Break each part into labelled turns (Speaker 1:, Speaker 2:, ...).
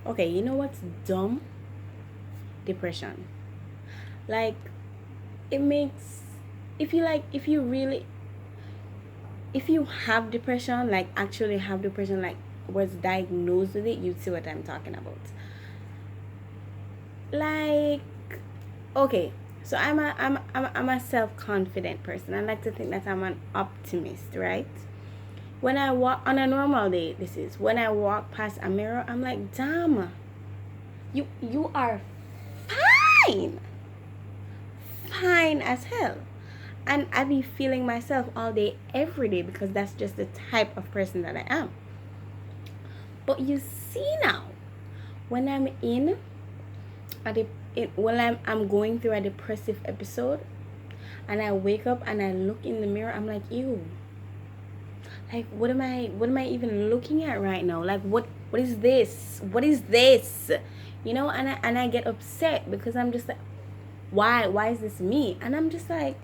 Speaker 1: Okay, you know what's dumb? Depression. Like, it makes, if you really, if you have depression, like actually have depression, like was diagnosed with it, you'd see what I'm talking about. Like, okay, so I'm a self-confident person. I like to think that I'm an optimist, right? When I walk on a normal day, this is when I walk past a mirror, I'm like, damn, you are fine, fine as hell. And I be feeling myself all day, every day, because that's just the type of person that I am. But you see now, when I'm in a when I'm going through a depressive episode, and I wake up and I look in the mirror, I'm like, ew. Like, what am I even looking at right now? Like, what is this? What is this? You know, and I get upset because I'm just like, why is this me? And I'm just like,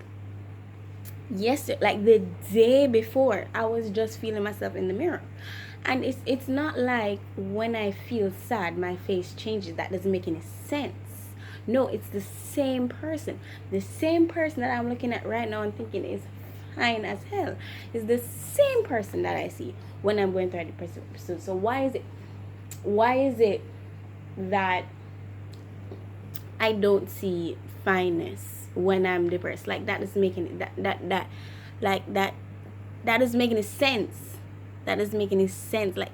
Speaker 1: yes, like the day before, I was just feeling myself in the mirror. And it's not like when I feel sad my face changes. That doesn't make any sense. No, it's the same person. The same person that I'm looking at right now and thinking is fine as hell is the same person that I see when I'm going through a depressive episode. So why is it that I don't see fineness when I'm depressed? Like, that is making that like that is making any sense. That doesn't make any sense. Like,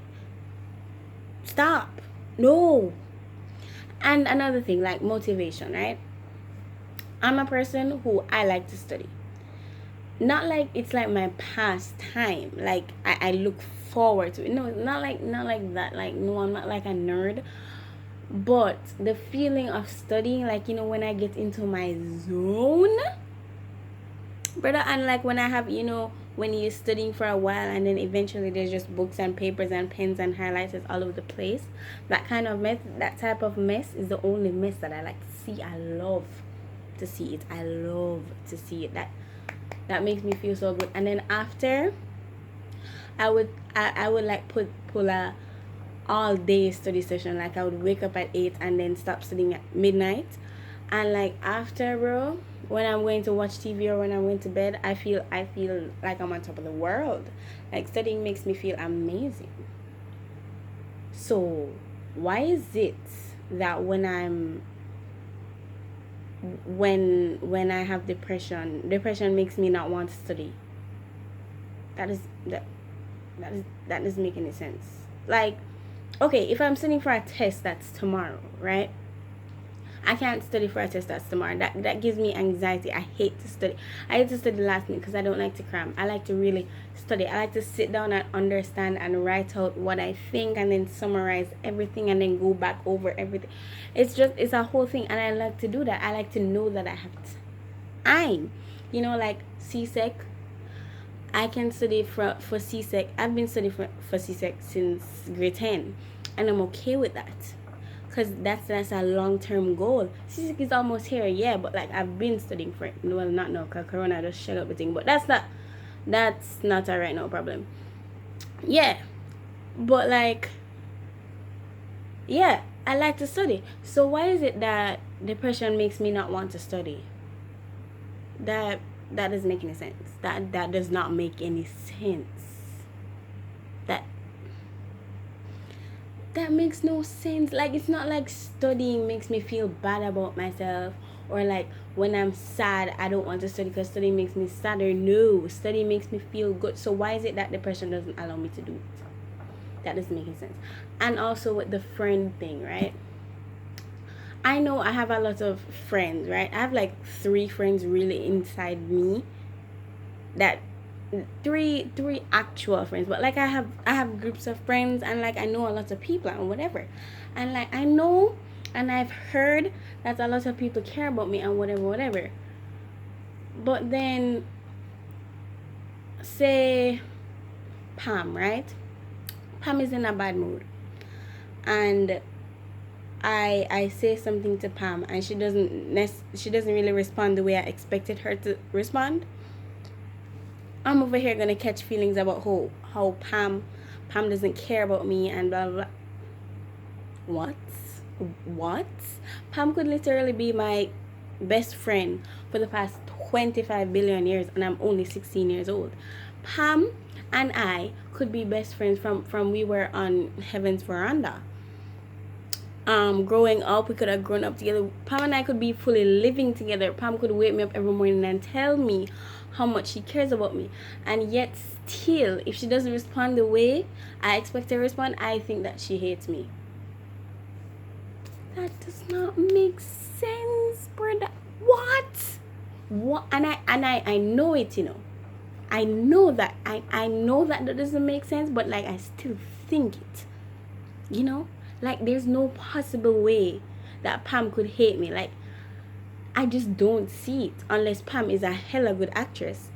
Speaker 1: stop. No. And another thing, like motivation, right? I'm a person who I like to study. Not like it's like my pastime. Like, I look forward to it. No, not like that. Like, no, I'm not like a nerd. But the feeling of studying, like, when I get into my zone, brother, and like when I have, when you're studying for a while and then eventually there's just books and papers and pens and highlighters all over the place, that kind of mess, that type of mess is the only mess that I like to see. I love to see it. I love to see it. That makes me feel so good. And then after, I would like pull a all day study session. Like, I would wake up at 8 and then stop studying at midnight. And like after, bro, when I'm going to watch TV or when I'm going to bed, I feel like I'm on top of the world. Like, studying makes me feel amazing. So why is it that when I have depression makes me not want to study? That is that doesn't make any sense. Like, okay, if I'm studying for a test that's tomorrow, right? I can't study for a test that's tomorrow. That gives me anxiety. I hate to study. I hate to study last minute because I don't like to cram. I like to really study. I like to sit down and understand and write out what I think and then summarize everything and then go back over everything. It's a whole thing, and I like to do that. I like to know that I have time. Like CSEC. I can study for CSEC. I've been studying for CSEC since grade 10, and I'm okay with that. Because that's a long-term goal. CSEC is almost here, yeah, but like, I've been studying for it. Well, not now, because Corona just shut up the thing. But that's not a right now problem. Yeah, but like, yeah, I like to study. So why is it that depression makes me not want to study? That doesn't make any sense. That does not make any sense. That that makes no sense. Like, it's not like studying makes me feel bad about myself, or like when I'm sad I don't want to study because studying makes me sadder. No, study makes me feel good. So why is it that depression doesn't allow me to do it? That doesn't make any sense. And also with the friend thing, right? I know I have a lot of friends, right? I have like 3 friends really inside me, that three actual friends. But like, I have groups of friends, and like, I know a lot of people and whatever, and like, I know and I've heard that a lot of people care about me and whatever. But then, say Pam, right? Pam is in a bad mood, and I say something to Pam, and she doesn't really respond the way I expected her to respond. I'm over here gonna catch feelings about how Pam doesn't care about me and blah blah blah. what? What? Pam could literally be my best friend for the past 25 billion years, and I'm only 16 years old. Pam and I could be best friends from we were on heaven's veranda. Growing up, we could have grown up together. Pam and I could be fully living together. Pam could wake me up every morning and tell me how much she cares about me. And yet still, if she doesn't respond the way I expect her to respond, I think that she hates me. That does not make sense, brother. What? What? And I know it, you know. I know that that doesn't make sense, but like I still think it. You know? Like there's no possible way that Pam could hate me. Like I just don't see it unless Pam is a hella good actress,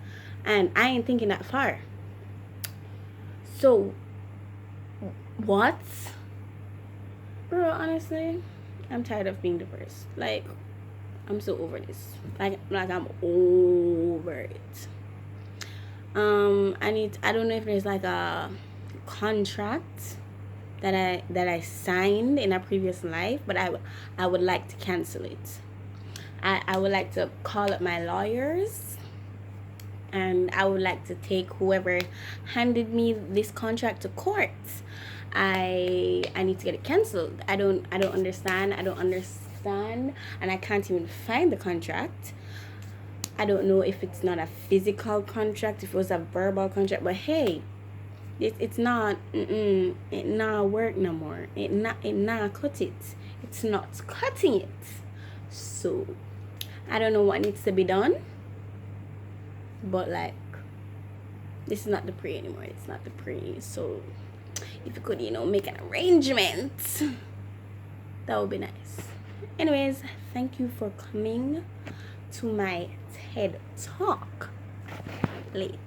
Speaker 1: and I ain't thinking that far. So what? Bro, honestly, I'm tired of being divorced. Like I'm so over this. Like I'm over it. I don't know if there's like a contract that I signed in a previous life, but I would like to cancel it. I would like to call up my lawyers, and I would like to take whoever handed me this contract to court. I need to get it canceled. I don't understand, and I can't even find the contract. I don't know if it's not a physical contract, if it was a verbal contract, but hey, it's not it not work no more. It not cut it. It's not cutting it. So I don't know what needs to be done, but like this is not the pre anymore. It's not the pre. So if you could, make an arrangement, that would be nice. Anyways, thank you for coming to my TED Talk late.